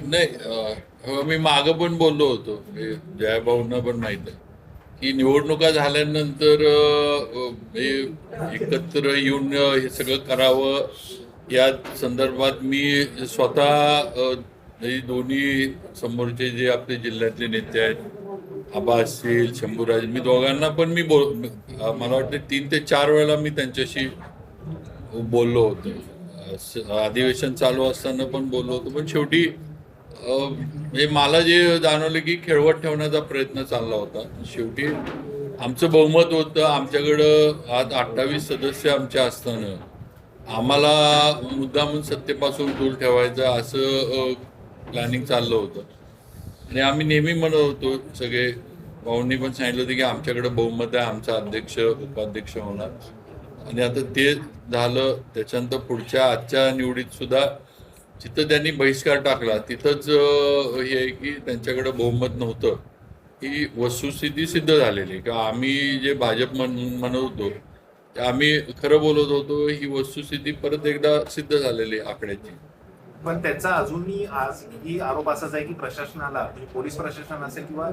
नाही मी मागं पण बोललो होतो जयाभाऊंना पण माहित आहे की निवडणुका झाल्यानंतर हे एकत्र येऊन हे सगळं करावं या संदर्भात मी स्वतः हे दोन्ही समोरचे जे आपले जिल्ह्यातले नेते आहेत आबा असतील शंभूराज मी दोघांना पण मला वाटतं 3 ते 4 वेळा मी त्यांच्याशी बोललो होतो अधिवेशन चालू असताना पण बोललो होतो पण शेवटी म्हणजे मला जे जाणवलं की खेळवत ठेवण्याचा प्रयत्न चालला होता शेवटी आमचं बहुमत होतं आमच्याकडं आज 28 सदस्य आमच्या असताना आम्हाला मुद्दामून सत्तेपासून दूर ठेवायचं असं प्लॅनिंग चाललं होतं आणि आम्ही नेहमी म्हणत होतो सगळे भाऊंनी पण सांगितलं होतं की आमच्याकडे बहुमत आहे आमचा अध्यक्ष उपाध्यक्ष होणार आणि आता ते झालं त्याच्यानंतर पुढच्या आजच्या निवडीत सुद्धा जिथं त्यांनी बहिष्कार टाकला तिथंच हे आहे की त्यांच्याकडे बहुमत नव्हतं ही वस्तुस्थिती सिद्ध झालेली किंवा आम्ही जे भाजप म्हणत होतो ते आम्ही खरं बोलत होतो ही वस्तुस्थिती परत एकदा सिद्ध झालेली आकड्याची. पण त्याचा अजूनही आज ही आरोप असाच आहे की प्रशासनाला म्हणजे पोलीस प्रशासन असेल किंवा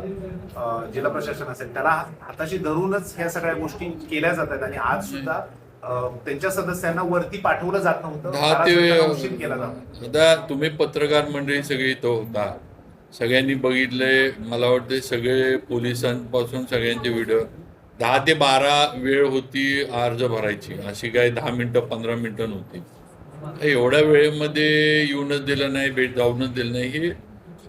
जिल्हा प्रशासन असेल त्याला हाताशी धरूनच ह्या सगळ्या गोष्टी केल्या जातात आणि आज सुद्धा त्यांच्या सदस्यांना वरती पाठवलं जात नव्हतं उशीर केला जातो. आता तुम्ही पत्रकार मंडळी सगळी इथं होता सगळ्यांनी बघितले मला वाटते सगळे पोलिसांपासून सगळ्यांचे व्हिडिओ 10 ते 12 वेळ होती अर्ज भरायची अशी काय 10 मिनिटं 15 मिनिटं नव्हती एवढ्या वेळेमध्ये येऊनच दिलं नाही भेट जाऊनच दिलं नाही हे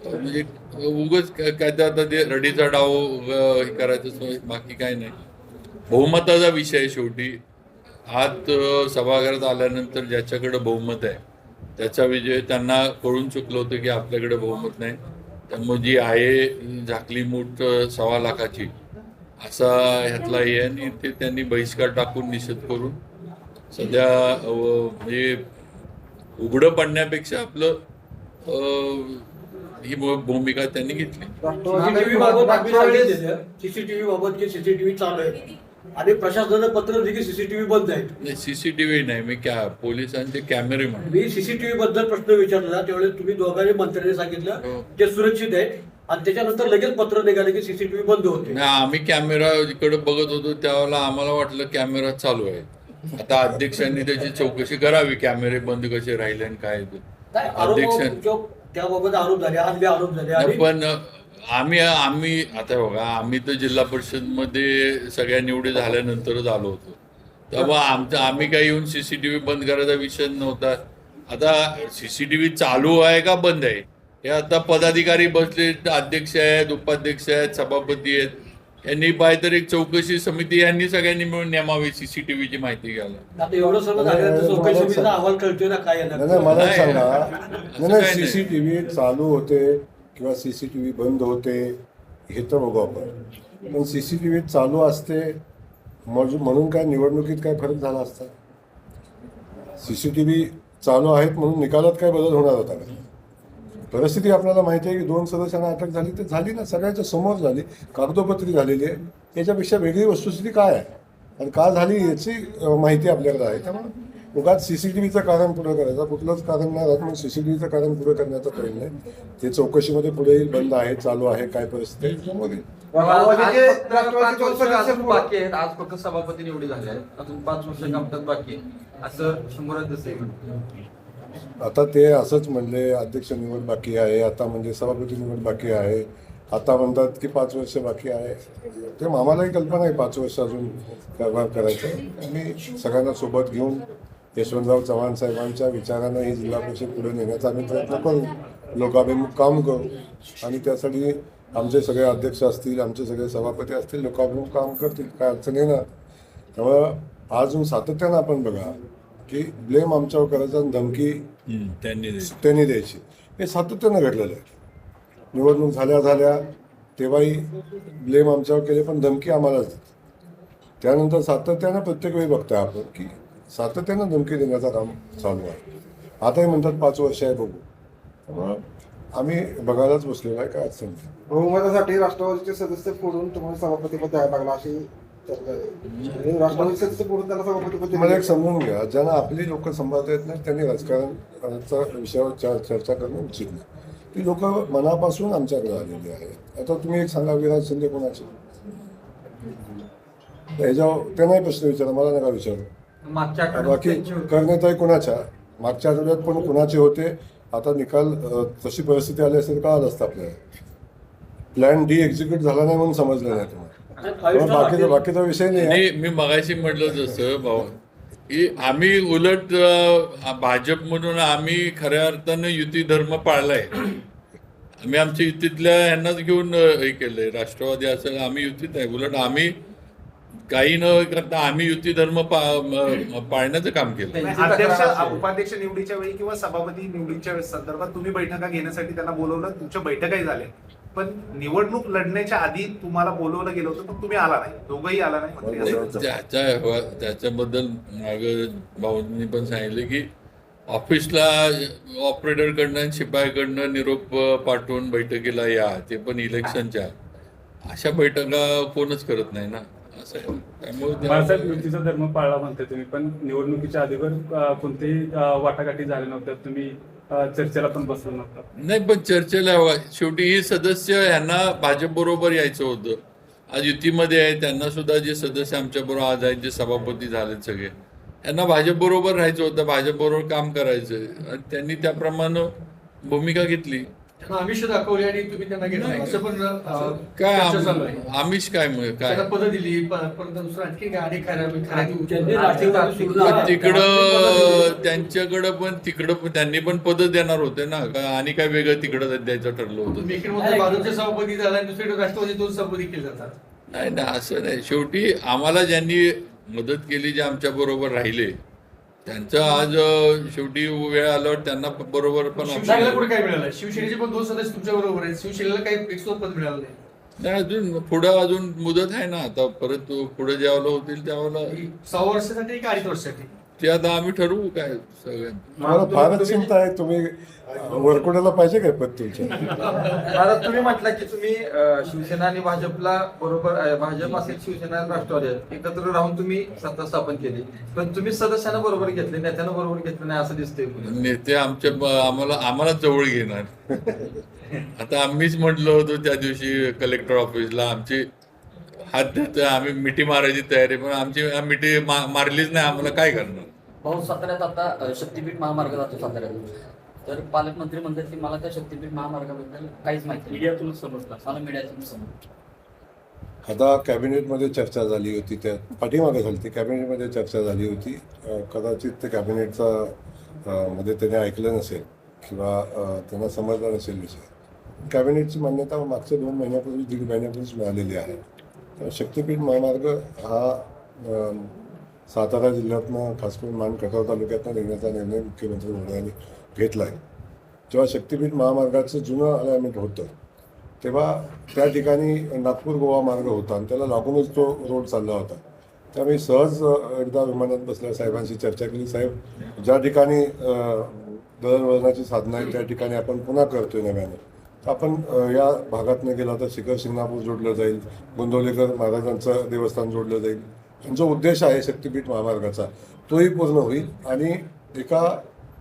म्हणजे उगच काय ते आता ते रडीचा डाव हे करायचं बाकी काय नाही बहुमताचा विषय शेवटी आत सभागृहात आल्यानंतर ज्याच्याकडे बहुमत आहे त्याचा विजय त्यांना कळून चुकलं होतं की आपल्याकडे बहुमत नाही त्यामुळे जी आहे झाकली मूठ 1.25 लाखाची असा ह्यातला हे आणि ते त्यांनी बहिष्कार टाकून निषेध करून सध्या म्हणजे उघडं पडण्यापेक्षा आपलं ही भूमिका त्यांनी घेतली. सीसीटीव्ही बाबत की सीसीटीव्ही चालू आहे आणि प्रशासनानं पत्र दिली की सीसीटीव्ही बंद आहे. सीसीटीव्ही नाही मी पोलिसांचे कॅमेरे म्हणून मी सीसीटीव्ही बद्दल प्रश्न विचारला त्यावेळेस तुम्ही दोघांनी मंत्र्यांनी सांगितलं ते सुरक्षित आहे आणि त्याच्यानंतर लगेच पत्र निघाले की सीसीटीव्ही बंद होते. नाही आम्ही कॅमेरा जिकडे बघत होतो त्यावेळेला आम्हाला वाटलं कॅमेरा चालू आहे आता अध्यक्षांनी त्याची चौकशी करावी कॅमेरे बंद कसे राहिले आणि काय अध्यक्ष त्याबाबत आरोप झाले आज बी आरोप झाले पण आम्ही आता बघा आम्ही तर जिल्हा परिषद मध्ये सगळ्या निवडी झाल्यानंतरच आलो होतो तेव्हा आम्ही काही येऊन सीसीटीव्ही बंद करायचा विषय नव्हता. आता सीसीटीव्ही चालू आहे का बंद आहे हे आता पदाधिकारी बसले अध्यक्ष आहेत उपाध्यक्ष आहेत सभापती आहेत यांनी पाहिजे तर एक चौकशी समिती यांनी सगळ्यांनी मिळून नेमावी सीसीटीव्हीची माहिती घ्यायला. मला सांगा सीसीटीव्ही चालू होते किंवा सीसीटीव्ही बंद होते हे तर बघू आपण पण सीसीटीव्ही चालू असते म्हणून काय निवडणुकीत काय फरक झाला असता. सीसीटीव्ही चालू आहेत म्हणून निकालात काय बदल होणार होता का. परिस्थिती आपल्याला माहिती आहे की 2 सदस्यांना अटक झाली तर झाली ना सगळ्याच्या समोर झाली कागदोपत्री झालेली आहे याच्यापेक्षा वेगळी वस्तुस्थिती काय आहे आणि का झाली याची माहिती आपल्याकडे आहे. त्यामुळे उगाच सीसीटीव्हीचं कारण पुढे करायचं कुठलंच कारण नाही राहत म्हणून सीसीटीव्हीचं कारण पुढे करण्याचा प्रयत्न आहे ते चौकशीमध्ये पुढे येईल बंद आहे चालू आहे काय परिस्थिती समोर येईल. बाकी आहेत आज फक्त सभापती निवडी झाल्या आहेत अजून 5 वर्ष कामकाज बाकी आहे असं 100 आता ते असंच म्हणले अध्यक्ष निवड बाकी आहे आता म्हणजे सभापती निवड बाकी आहे आता म्हणतात की 5 वर्ष बाकी आहे ते आम्हालाही कल्पना आहे 5 वर्ष अजून कारभार करायचं आम्ही सगळ्यांना सोबत घेऊन यशवंतराव चव्हाण साहेबांच्या विचारानं ही जिल्हा परिषद पुढे नेण्याचा आम्ही प्रयत्न करू लोकाभिमुख काम करू आणि त्यासाठी आमचे सगळे अध्यक्ष असतील आमचे सगळे सभापती असतील लोकाभिमुख काम करतील काय अडचण येणार. त्यामुळं अजून सातत्यानं आपण बघा की ब्लेम आमच्यावर करायचा आणि धमकी त्यांनी द्यायची हे सातत्यानं घडलेलं आहे. निवडणूक झाल्या तेव्हाही ब्लेम आमच्यावर केले पण धमकी आम्हालाच देते. त्यानंतर सातत्यानं प्रत्येक वेळी बघतोय आपण की सातत्यानं धमकी देण्याचं काम चालू आहे. आताही म्हणतात 5 वर्ष आहे बघू त्यामुळं आम्ही बघायलाच बसलेलो आहे काय अडचण नाही. बहुमतासाठी राष्ट्रवादीचे सदस्य फोडून तुम्हाला सभापतीपद द्यायला लागला अशी राष्ट्रवादी सदस्य फोडून त्याला सभापतीपद. मला एक समजून घ्या ज्यांना आपली लोक सांभाळता येत नाही त्यांनी राजकारणाचा विषयावर चर्चा करणं उचित नाही. ती लोक मनापासून आमच्याकडे आलेली आहेत. आता तुम्ही एक सांगा, विराज शिंदे कोणाचे? ह्याच्यावर त्यांनाही प्रश्न विचारा, मला नका विचारू. मागच्या आठवड्यात बाकी त्यांची होती. करण्यातही कोणाच्या, मागच्या आठवड्यात पण कोणाचे होते. आता निकाल तशी परिस्थिती आली असेल कळालं असतं आपल्याला. प्लॅन डी एक्झिक्यूट झाला नाही म्हणून समजलं नाही तुम्हाला. पण बाकीचा विषय नाही आहे. आणि मी मगाशी म्हटलं जसं भाऊ की आम्ही उलट भाजप म्हणून आम्ही खऱ्या अर्थानं युती धर्म पाळलाय. आम्ही आमच्या युतीतल्या ह्यांनाच घेऊन हे केलंय. राष्ट्रवादी असेल, आम्ही युतीत आहे. उलट आम्ही काही न करता आम्ही युती धर्म पाळण्याचं काम केलं. नाही, अध्यक्ष उपाध्यक्ष निवडीच्या वेळी किंवा सभापती निवडीच्या संदर्भात तुम्ही बैठका घेण्यासाठी त्यांना बोलवलं, तुमच्या बैठकाही झाल्या, पण निवडणूक लढण्याच्या आधी तुम्हाला बोलवलं गेलं होतं, पण तुम्ही आला नाही, दोघंही आला नाही मंत्री असं. त्याच्याबद्दल मागं भाऊंनी पण सांगितलं की ऑफिसला ऑपरेटरकडनं आणि शिपायाकडनं निरोप पाठवून बैठकीला या, ते पण इलेक्शनच्या. अशा बैठका कोणच करत नाही ना, असं आहे. त्यामुळे बाळासाहेब युतीचा धर्म पाळला म्हणते तुम्ही, पण निवडणुकीच्या आधीवर कोणतेही वाटाघाटी झाल्या नव्हत्या, तुम्ही चर्चेला पण बसलं नव्हतं. नाही, पण चर्चेला शेवटी ही सदस्य यांना भाजप बरोबर यायचं होतं. आज युतीमध्ये आहे, त्यांना सुद्धा जे सदस्य आमच्या बरोबर आज आहेत, जे सभापती झालेत सगळे, यांना भाजप बरोबर राहायचं होतं, भाजप बरोबर काम करायचं, आणि त्यांनी त्याप्रमाणे भूमिका घेतली. आमिष दाखवले आणि तुम्ही त्यांना घेतलं असं पण काय चर्चा चालू आहे. आम्हीच काय त्यांना पदं दिली, परत दुसरं आणखी काय आणि तिकडं त्यांच्याकडं पण तिकडं त्यांनी पण पदं देणार होते ना, का आणि काय वेगळं तिकडं द्यायचं ठरलं होतं. भाजपचे सभापती झाला, दुसरीकडे राष्ट्रवादी 2 सभापती केले जातात. नाही ना, असं नाही. शेवटी आम्हाला ज्यांनी मदत केली, जे आमच्या बरोबर राहिले, त्यांचं आज शेवटी वेळ आल्यावर त्यांना बरोबर पण शिवसेनेला कुठे काय मिळालं? शिवसेनेचे पण 2 सदस्य तुमच्या बरोबर आहेत, शिवसेनेला काही एक पद मिळालं नाही. नाही, अजून पुढं अजून मुदत आहे ना. आता परत पुढे ज्यावेळेला होतील त्यावेळेला 6 वर्षासाठी की 2.5 वर्षासाठी? ते आता आम्ही ठरवू काय सगळ्यांना. मला फारच चिंता आहे. तुम्ही वरकुड्याला पाहिजे काय पद तुमच्या? आता तुम्ही म्हटलं की तुम्ही शिवसेना आणि भाजपला बरोबर, भाजप असेल, शिवसेना आणि राष्ट्रवादी एकत्र राहून तुम्ही सत्ता स्थापन केली, पण तुम्ही सदस्यांना बरोबर घेतले, नेत्यांना बरोबर घेतलं नाही असं दिसतंय. नेते आम्हाला जवळ घेणार. आता आम्हीच म्हटलं होतो त्या दिवशी कलेक्टर ऑफिसला, आमची हात देतोय, आम्ही मिठी मारायची तयारी, पण आमची मिठी मारलीच नाही. आम्हाला काय करणार? भाऊ, साताऱ्यात आता शक्तीपीठ महामार्ग जातो साताऱ्यात, तर पालकमंत्री म्हणतात की मला त्या शक्तीपीठ महामार्गाबद्दल काहीच माहिती नाही. मीडियातून समजलं, मला मीडियातून समजलं. आता कॅबिनेटमध्ये चर्चा झाली होती, त्या पाठीमागे झाली ती कॅबिनेटमध्ये चर्चा झाली होती. कदाचित ते कॅबिनेटचा मध्ये त्याने ऐकलं नसेल किंवा त्यांना समजलं नसेल विषय. कॅबिनेटची मान्यता मागच्या 2 महिन्यापूर्वी 1.5 महिन्यापूर्वीच मिळालेली आहे. तर शक्तीपीठ महामार्ग हा सातारा जिल्ह्यातनं, खास करून मानखटाव तालुक्यातनं निघण्याचा निर्णय मुख्यमंत्री महोदयांनी घेतला आहे. जेव्हा शक्तीपीठ महामार्गाचं जुनं अलाइनमेंट होतं तेव्हा त्या ठिकाणी नागपूर गोवा मार्ग होता आणि त्याला लागूनच तो रोड चालला होता. त्यामुळे सहज एकदा विमानात बसल्या साहेबांशी चर्चा केली. साहेब, ज्या ठिकाणी दळणवळणाची साधनं आहेत त्या ठिकाणी आपण पुन्हा करतोय नव्याने, तर आपण या भागातनं गेला तर शिखर शिंगणापूर जोडलं जाईल, गोंदवलेकर महाराजांचं देवस्थान जोडलं जाईल. जो उद्देश आहे शक्तीपीठ महामार्गाचा तोही पूर्ण होईल आणि एका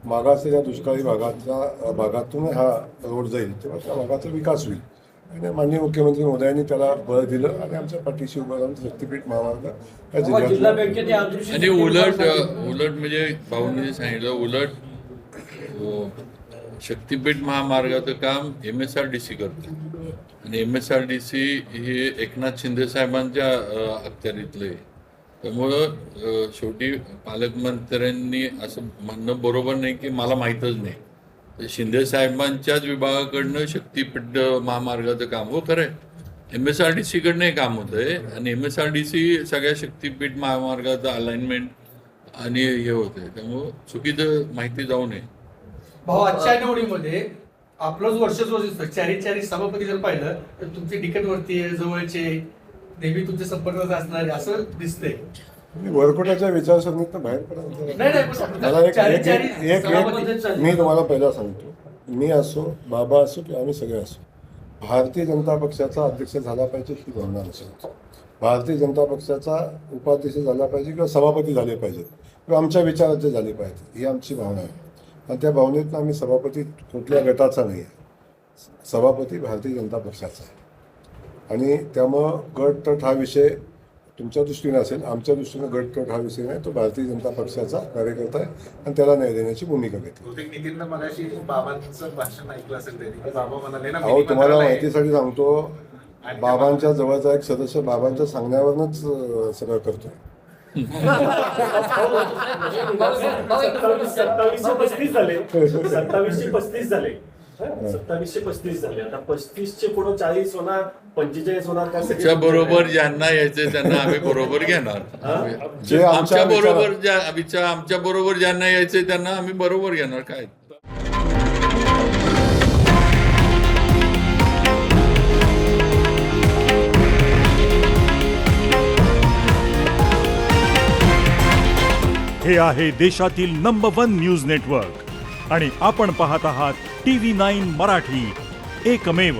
मागासलेल्या दुष्काळी भागातून हा रोड जाईल, तेव्हा त्या भागाचा विकास होईल. आणि माननीय मुख्यमंत्री महोदयांनी त्याला बळ दिलं आणि आमच्या पाठीशी उभं राहून शक्तीपीठ महामार्ग या जिल्हा जिल्ह्यात. बँकेने आणि उलट म्हणजे भाऊंनी सांगितलं, उलट शक्तीपीठ महामार्गाचं काम MSRDC करते आणि MSRDC हे एकनाथ शिंदे साहेबांच्या अखत्यारीतलं आहे. त्यामुळं शेवटी पालकमंत्र्यांनी असं म्हणणं बरोबर नाही की मला माहीतच नाही. शिंदे साहेबांच्याच विभागाकडनं शक्तीपीठ महामार्गाचं काम हो खरं आहे, MSRDC कडनं हे काम होतं आहे आणि MSRDC सगळ्या शक्तीपीठ महामार्गाचं अलाइनमेंट आणि हे होतंय. त्यामुळं चुकीचं माहिती जाऊ नये. भाऊ, आजच्या निवडीमध्ये आपलंच वर्चस्व दिसतं. 4 सभापती जर पाहिलं तर तुमचे निकटवर्ती जवळचे नेहमी तुमच्या संपर्कात असणारे असं दिसतंय. वरकोटाच्या विचारसरणीत बाहेर पडा. मला एक मी तुम्हाला पहिला सांगतो, मी असो, बाबा असो किंवा आम्ही सगळे असो, भारतीय जनता पक्षाचा अध्यक्ष झाला पाहिजे ही भावना नसेल. भारतीय जनता पक्षाचा उपाध्यक्ष झाला पाहिजे किंवा सभापती झाले पाहिजेत किंवा आमच्या विचाराचे झाले पाहिजेत ही आमची भावना आहे. आणि त्या भावनेतनं आम्ही सभापती कुठल्या गटाचा नाही आहे. सभापती भारतीय जनता पक्षाचा आहे आणि त्यामुळं गट तट हा विषय तुमच्या दृष्टीने असेल, आमच्या दृष्टीने गट तट हा विषय नाही, तो भारतीय जनता पक्षाचा कार्यकर्ता आहे आणि त्याला न्याय देण्याची भूमिका घेतली. बहुतेक नितीननं मगाशी बाबांचं भाषण ऐकलं असेल त्यांनी की बाबा म्हणाले ना अहो तुम्हाला माहितीसाठी सांगतो, बाबांच्या जवळचा एक सदस्य बाबांच्या सांगण्यावरच सगळं करतो. 2735 झाले 2735 झाले 2735 झाले. आता 35चे पुढे 40 होणार, 45 होणार का? आमच्या बरोबर ज्यांना यायचे त्यांना आम्ही बरोबर घेणार. जे आमच्या बरोबर विचारात- आमच्या बरोबर ज्यांना यायचे त्यांना आम्ही बरोबर घेणार. काय हे आहे देशातील नंबर 1 न्यूज नेटवर्क आणि आपण पाहत आहात TV9 मराठी, एकमेव.